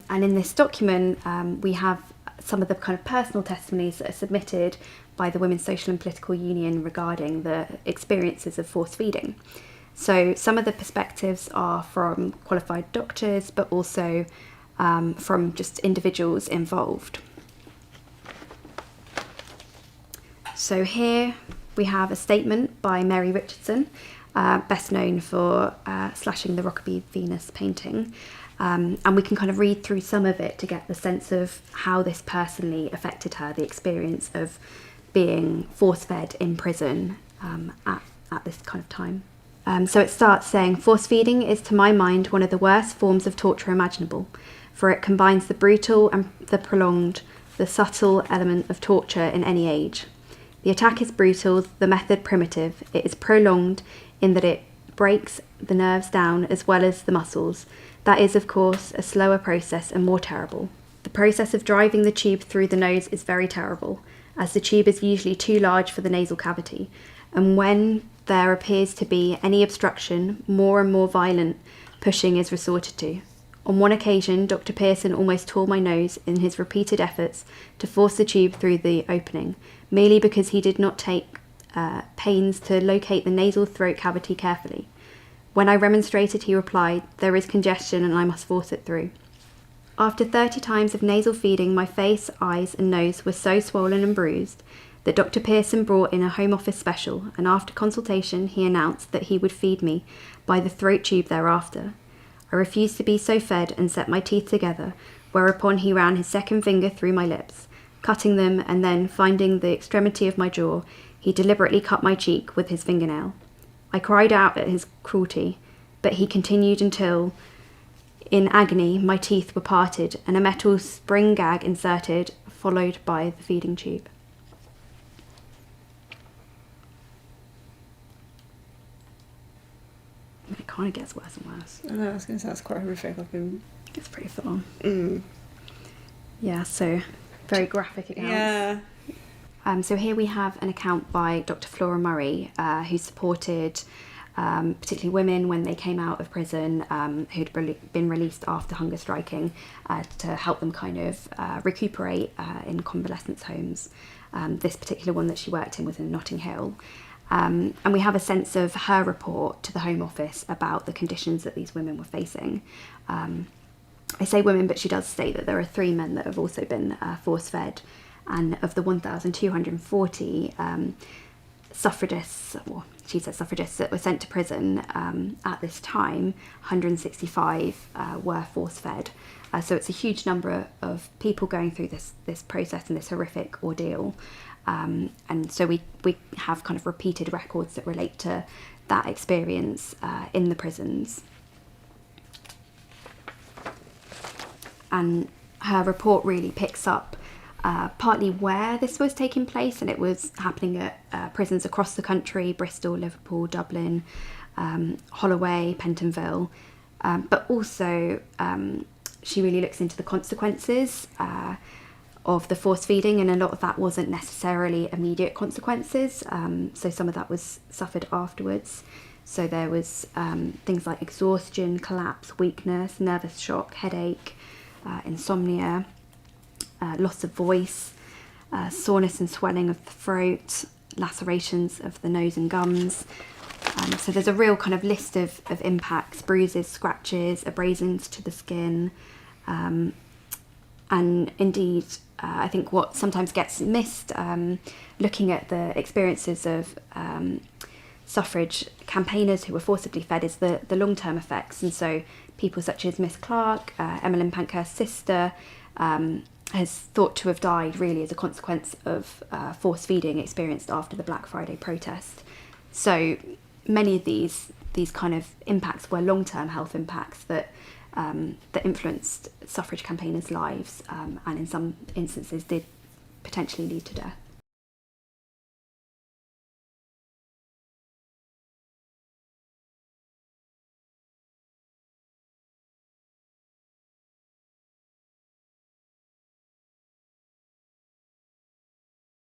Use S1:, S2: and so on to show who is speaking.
S1: And in this document, we have some of the kind of personal testimonies that are submitted by the Women's Social and Political Union regarding the experiences of force feeding. So some of the perspectives are from qualified doctors, but also from just individuals involved. So here we have a statement by Mary Richardson, best known for slashing the Rokeby Venus painting. And we can kind of read through some of it to get the sense of how this personally affected her, the experience of being force-fed in prison at this kind of time. So it starts saying, "Force feeding is to my mind one of the worst forms of torture imaginable, for it combines the brutal and the prolonged, the subtle element of torture in any age. The attack is brutal, the method primitive, it is prolonged in that it breaks the nerves down as well as the muscles. That is, of course, a slower process and more terrible. The process of driving the tube through the nose is very terrible, as the tube is usually too large for the nasal cavity, and when there appears to be any obstruction, more and more violent pushing is resorted to. On one occasion, Dr. Pearson almost tore my nose in his repeated efforts to force the tube through the opening, merely because he did not take pains to locate the nasal throat cavity carefully. When I remonstrated, he replied, 'There is congestion and I must force it through.' After 30 times of nasal feeding, my face, eyes and nose were so swollen and bruised that Dr. Pearson brought in a Home Office special, and after consultation he announced that he would feed me by the throat tube thereafter. I refused to be so fed and set my teeth together, whereupon he ran his second finger through my lips, cutting them, and then, finding the extremity of my jaw, he deliberately cut my cheek with his fingernail. I cried out at his cruelty, but he continued until, in agony, my teeth were parted and a metal spring gag inserted, followed by the feeding tube." It kind of gets worse and worse.
S2: I know, I was going to say that's quite horrific.
S1: It's pretty full on. Yeah, so very graphic accounts.
S2: Yeah.
S1: So here we have an account by Dr. Flora Murray, who supported particularly women when they came out of prison, who'd been released after hunger striking, to help them kind of recuperate in convalescence homes. This particular one that she worked in was in Notting Hill. And we have a sense of her report to the Home Office about the conditions that these women were facing. I say women, but she does state that there are 3 men that have also been force-fed. And of the 1,240 suffragists, well, she says suffragists that were sent to prison at this time, 165 were force-fed. So it's a huge number of people going through this process and this horrific ordeal. And so we have kind of repeated records that relate to that experience in the prisons. And her report really picks up partly where this was taking place, and it was happening at prisons across the country: Bristol, Liverpool, Dublin, Holloway, Pentonville, but also she really looks into the consequences of the force feeding, and a lot of that wasn't necessarily immediate consequences, so some of that was suffered afterwards. So there was things like exhaustion, collapse, weakness, nervous shock, headache, insomnia, loss of voice, soreness and swelling of the throat, lacerations of the nose and gums. So there's a real kind of list of impacts: bruises, scratches, abrasions to the skin. And indeed, I think what sometimes gets missed, looking at the experiences of suffrage campaigners who were forcibly fed, is the long-term effects. And so people such as Miss Clark, Emmeline Pankhurst's sister, has thought to have died really as a consequence of force feeding experienced after the Black Friday protest. So many of these kind of impacts were long-term health impacts that influenced suffrage campaigners' lives, and in some instances did potentially lead to death.